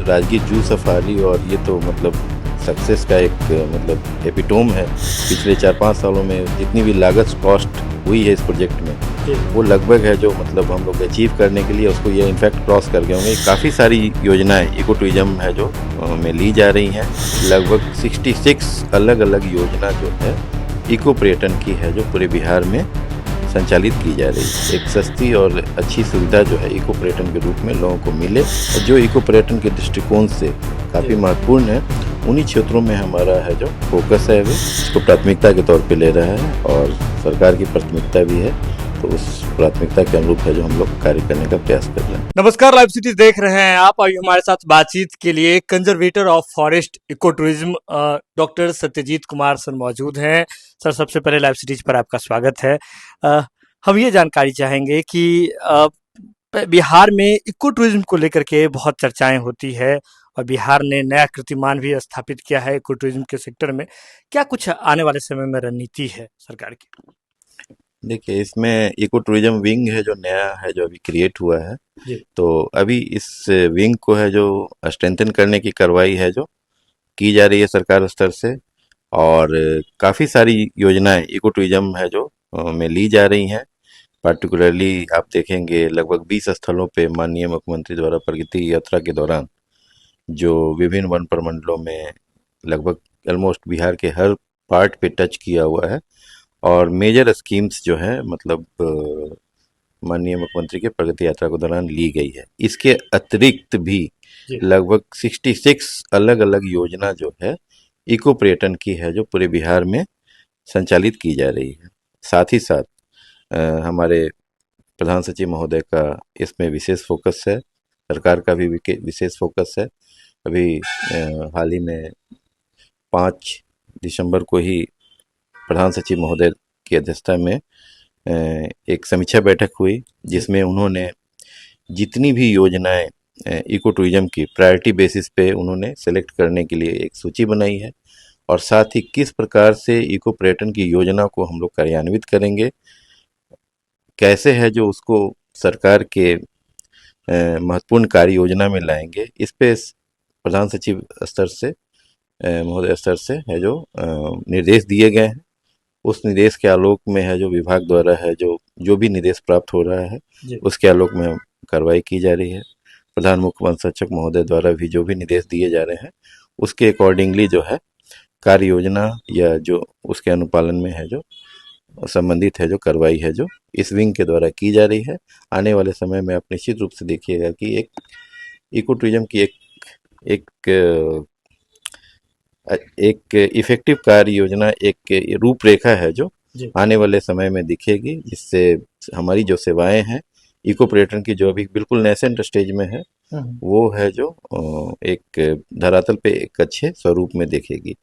Rajgir zoo safari और ये तो मतलब सक्सेस का एक मतलब एपिटोम है। पिछले 4-5 सालों में जितनी भी लागत कॉस्ट हुई है इस प्रोजेक्ट में वो लगभग है जो मतलब हम लोग अचीव करने के लिए उसको ये इनफैक्ट क्रॉस कर गए होंगे। काफ़ी सारी योजनाएं इको टूरिज्म है जो में ली जा रही हैं। लगभग 66 अलग अलग योजना जो है इको पर्यटन की है जो पूरे बिहार में संचालित की जा रही है। एक सस्ती और अच्छी सुविधा जो है इको पर्यटन के रूप में लोगों को मिले, जो इको पर्यटन के दृष्टिकोण से काफ़ी महत्वपूर्ण है, उन्हीं क्षेत्रों में हमारा है जो फोकस है वो इसको प्राथमिकता के तौर पे ले रहा है और सरकार की प्राथमिकता भी है, तो उस प्राथमिकता के अनुरूप है जो हम लोग कार्य करने का प्रयास कर रहे हैं। नमस्कार, लाइव सिटीज देख रहे हैं आप। आइए हमारे साथ बातचीत के लिए conservator of forest eco tourism doctor Satyajit Kumar sir मौजूद हैं। सर, सबसे पहले लाइव सिटीज पर आपका स्वागत है। हम ये जानकारी चाहेंगे कि बिहार में इको टूरिज्म को लेकर के बहुत चर्चाएं होती है और बिहार ने नया कीर्तिमान भी स्थापित किया है इको टूरिज्म के सेक्टर में। क्या कुछ आने वाले समय में रणनीति है सरकार की? देखिए, इसमें इको टूरिज्म विंग है जो नया है जो अभी क्रिएट हुआ है, तो अभी इस विंग को है जो स्ट्रेंथन करने की कार्रवाई है जो की जा रही है सरकार स्तर से, और काफ़ी सारी योजनाएं इको टूरिज्म है जो में ली जा रही हैं। पार्टिकुलरली आप देखेंगे लगभग 20 स्थलों पे माननीय मुख्यमंत्री द्वारा प्रगति यात्रा के दौरान जो विभिन्न वन प्रमंडलों में लगभग ऑलमोस्ट बिहार के हर पार्ट पे टच किया हुआ है, और मेजर स्कीम्स जो है मतलब माननीय मुख्यमंत्री के प्रगति यात्रा के दौरान ली गई है। इसके अतिरिक्त भी लगभग 66 अलग अलग योजना जो है इको पर्यटन की है जो पूरे बिहार में संचालित की जा रही है। साथ ही साथ हमारे प्रधान सचिव महोदय का इसमें विशेष फोकस है, सरकार का भी विशेष फोकस है। अभी हाल ही में 5 दिसंबर को ही प्रधान सचिव महोदय की अध्यक्षता में एक समीक्षा बैठक हुई, जिसमें उन्होंने जितनी भी योजनाएं इको टूरिज्म की प्रायोरिटी बेसिस पे उन्होंने सेलेक्ट करने के लिए एक सूची बनाई है, और साथ ही किस प्रकार से इको पर्यटन की योजना को हम लोग कार्यान्वित करेंगे, कैसे है जो उसको सरकार के महत्वपूर्ण कार्य योजना में लाएंगे, इस पे प्रधान सचिव स्तर से महोदय स्तर से है जो निर्देश दिए गए हैं। उस निर्देश के आलोक में है जो विभाग द्वारा है जो भी निर्देश प्राप्त हो रहा है उसके आलोक में कार्रवाई की जा रही है। प्रधान मुख्य वन संरक्षक महोदय द्वारा भी जो भी निर्देश दिए जा रहे हैं उसके अकॉर्डिंगली जो है कार्य योजना या जो उसके अनुपालन में है जो संबंधित है जो कार्रवाई है जो इस विंग के द्वारा की जा रही है। आने वाले समय में आप निश्चित रूप से देखिएगा कि एक इको टूरिज्म की एक इफेक्टिव कार्य योजना, एक रूपरेखा है जो आने वाले समय में दिखेगी, जिससे हमारी जो सेवाएं हैं इको पर्यटन की जो अभी बिल्कुल नेसेंट स्टेज में है वो है जो एक धरातल पे एक अच्छे स्वरूप में देखेगी।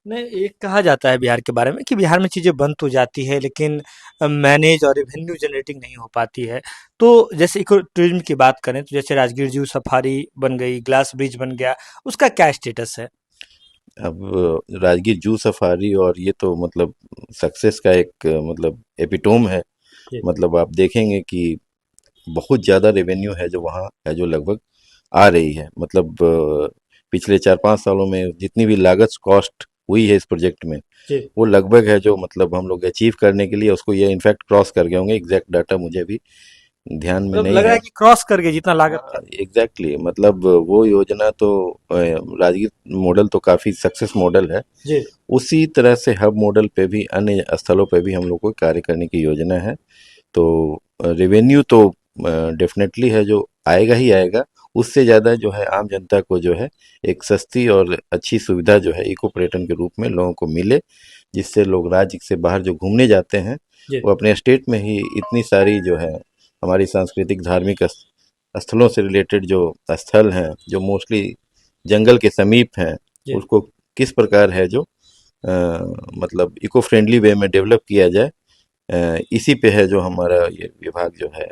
नहीं, एक कहा जाता है बिहार के बारे में कि बिहार में चीज़ें बन तो जाती है लेकिन मैनेज और रेवेन्यू जनरेटिंग नहीं हो पाती है। तो जैसे इको टूरिज्म की बात करें तो जैसे राजगीर जू सफारी बन गई, ग्लास ब्रिज बन गया, उसका क्या स्टेटस है? अब राजगीर जू सफारी और ये तो मतलब सक्सेस का एक मतलब एपिटोम है। मतलब आप देखेंगे कि बहुत ज़्यादा रेवेन्यू है जो वहाँ है जो लगभग आ रही है। मतलब पिछले 4-5 सालों में जितनी भी लागत कॉस्ट हुई है इस प्रोजेक्ट में वो लगभग है जो मतलब हम लोग अचीव करने के लिए उसको ये इनफैक्ट क्रॉस कर गए होंगे। एग्जैक्ट डाटा मुझे भी ध्यान में नहीं लग रहा है है कि क्रॉस कर गए जितना लागत था। एग्जैक्टली। मतलब वो योजना तो राजगीर मॉडल तो काफ़ी सक्सेस मॉडल है, उसी तरह से हब मॉडल पे भी अन्य स्थलों पे भी हम लोग को कार्य करने की योजना है। तो रेवेन्यू तो डेफिनेटली है जो आएगा ही आएगा, उससे ज़्यादा जो है आम जनता को जो है एक सस्ती और अच्छी सुविधा जो है इको पर्यटन के रूप में लोगों को मिले, जिससे लोग राज्य से बाहर जो घूमने जाते हैं वो अपने स्टेट में ही इतनी सारी जो है हमारी सांस्कृतिक धार्मिक स्थलों से रिलेटेड जो स्थल हैं जो मोस्टली जंगल के समीप हैं उसको किस प्रकार है जो मतलब इको फ्रेंडली वे में डेवलप किया जाए, इसी पे है जो हमारा ये विभाग जो है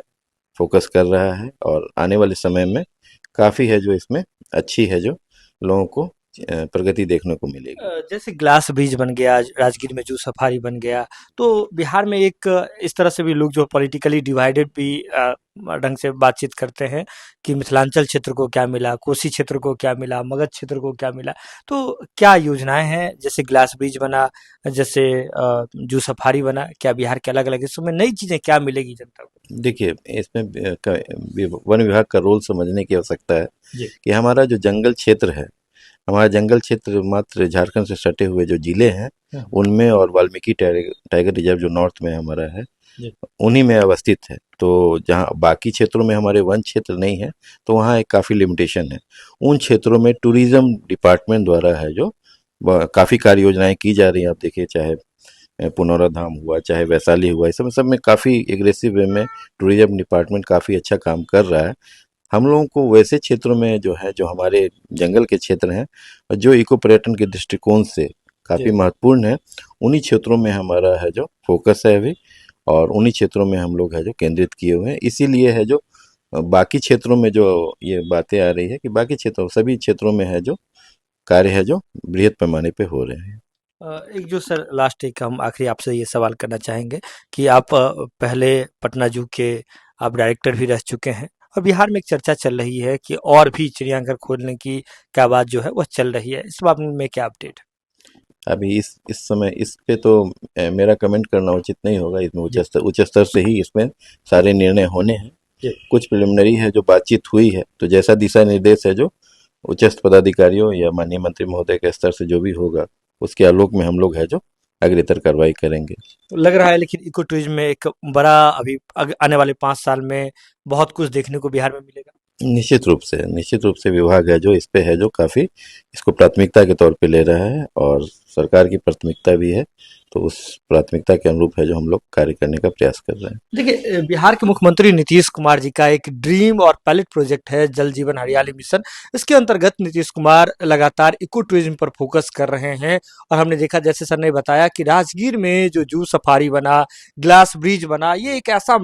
फोकस कर रहा है, और आने वाले समय में काफ़ी है जो इसमें अच्छी है जो लोगों को प्रगति देखने को मिलेगी। जैसे ग्लास ब्रिज बन गया, राजगीर में जू सफारी बन गया, तो बिहार में एक इस तरह से भी लोग जो पॉलिटिकली डिवाइडेड भी ढंग से बातचीत करते हैं कि मिथिलांचल क्षेत्र को क्या मिला, कोसी क्षेत्र को क्या मिला, मगध क्षेत्र को क्या मिला। तो क्या योजनाएं हैं, जैसे ग्लास ब्रिज बना, जैसे जू सफारी बना, क्या बिहार के अलग अलग हिस्सों में नई चीजें क्या मिलेगी जनता को? देखिए, इसमें वन विभाग का रोल समझने की आवश्यकता है कि हमारा जो जंगल क्षेत्र है, हमारा जंगल क्षेत्र मात्र झारखंड से सटे हुए जो जिले हैं उनमें, और वाल्मीकि टाइगर रिजर्व जो नॉर्थ में हमारा है उन्हीं में अवस्थित है। तो जहाँ बाकी क्षेत्रों में हमारे वन क्षेत्र नहीं है, तो वहाँ एक काफ़ी लिमिटेशन है। उन क्षेत्रों में टूरिज्म डिपार्टमेंट द्वारा है जो काफ़ी कार्य योजनाएं की जा रही हैं। आप देखिए, चाहे पुनौरा धाम हुआ, चाहे वैशाली हुआ, इस सब में काफ़ी एग्रेसिव वे में टूरिज्म डिपार्टमेंट काफ़ी अच्छा काम कर रहा है। हम लोगों को वैसे क्षेत्रों में जो है, जो हमारे जंगल के क्षेत्र हैं और जो इको पर्यटन के दृष्टिकोण से काफ़ी महत्वपूर्ण है, उन्हीं क्षेत्रों में हमारा है जो फोकस है अभी, और उन्हीं क्षेत्रों में हम लोग है जो केंद्रित किए हुए हैं। इसीलिए है जो बाकी क्षेत्रों में जो ये बातें आ रही है कि बाकी क्षेत्रों, सभी क्षेत्रों में है जो कार्य है जो बृहद पैमाने पे हो रहे हैं। एक जो सर लास्ट एक हम आखिरी आपसे ये सवाल करना चाहेंगे कि आप पहले पटना जू के आप डायरेक्टर भी रह चुके हैं, और बिहार में एक चर्चा चल रही है कि और भी चिड़ियाघर खोलने की क्या बात जो है वह चल रही है, इस बात में क्या अपडेट है? अभी इस समय इस पे तो मेरा कमेंट करना उचित नहीं होगा। इसमें उच्च स्तर से ही इसमें सारे निर्णय होने हैं। कुछ प्रिलिमिनरी है जो बातचीत हुई है, तो जैसा दिशा निर्देश है जो उच्च पदाधिकारियों या माननीय मंत्री महोदय के स्तर से जो भी होगा, उसके आलोक में हम लोग है जो अग्रेतर कार्रवाई करेंगे। तो लग रहा है लेकिन इको टूरिज्म में एक बड़ा अभी आने वाले 5 साल में बहुत कुछ देखने को बिहार में मिलेगा। निश्चित रूप से विभाग है जो इस पे है जो काफ़ी इसको प्राथमिकता के तौर पे ले रहा है, और सरकार की प्राथमिकता भी है, तो उस प्राथमिकता के अनुरूप है जो हम लोग कार्य करने का प्रयास कर रहे हैं। देखिए, बिहार के मुख्यमंत्री नीतीश कुमार जी का एक ड्रीम और पायलट प्रोजेक्ट है जल जीवन हरियाली मिशन। इसके अंतर्गत नीतीश कुमार लगातार इको टूरिज्म पर फोकस कर रहे हैं, और हमने देखा, जैसे सर ने बताया, कि राजगीर में जो जू सफारी बना, ग्लास ब्रिज बना, ये एक ऐसा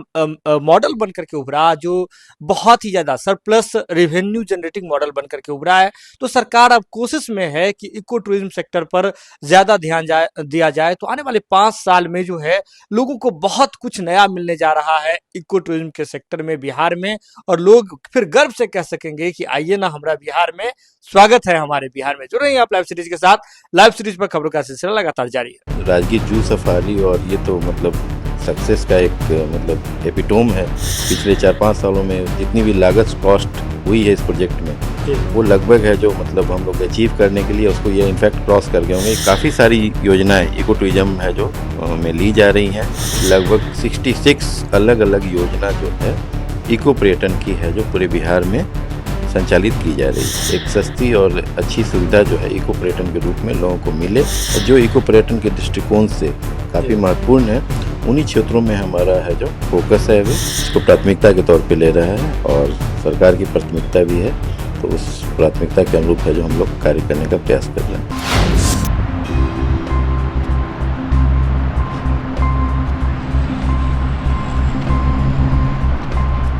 मॉडल बन करके उभरा जो बहुत ही ज्यादा सरप्लस रेवेन्यू जनरेटिंग मॉडल बन करके उभरा है। तो सरकार अब कोशिश में है कि इको टूरिज्म सेक्टर पर ज्यादा ध्यान दिया जाए, तो आने वाले 5 साल में जो है लोगों को बहुत कुछ नया मिलने जा रहा है इको टूरिज्म के सेक्टर में बिहार में, और लोग फिर गर्व से कह सकेंगे कि आइए ना हमारा बिहार में, स्वागत है हमारे बिहार में। जुड़ रहे हैं आप लाइव सीरीज के साथ। लाइव सीरीज पर खबरों का सिलसिला लगातार जारी है। राजगीर जू सफारी, और ये तो मतलब सक्सेस का एक मतलब एपिटोम है। पिछले 4-5 सालों में जितनी भी लागत कॉस्ट हुई है इस प्रोजेक्ट में, वो लगभग है जो मतलब हम लोग अचीव करने के लिए उसको ये इनफैक्ट क्रॉस कर गए होंगे। काफ़ी सारी योजनाएं इको टूरिज्म है जो में ली जा रही हैं। लगभग 66 अलग अलग योजना जो है इको पर्यटन की है जो पूरे बिहार में संचालित की जा रही है। एक सस्ती और अच्छी सुविधा जो है इको पर्यटन के रूप में लोगों को मिले, और जो इको पर्यटन के दृष्टिकोण से काफ़ी महत्वपूर्ण है, उन्हीं क्षेत्रों में हमारा है जो फोकस है, इसको प्राथमिकता के तौर पे ले रहा है, और सरकार की प्राथमिकता भी है, तो उस प्राथमिकता के अनुरूप है जो हम लोग कार्य करने का प्रयास कर रहे हैं।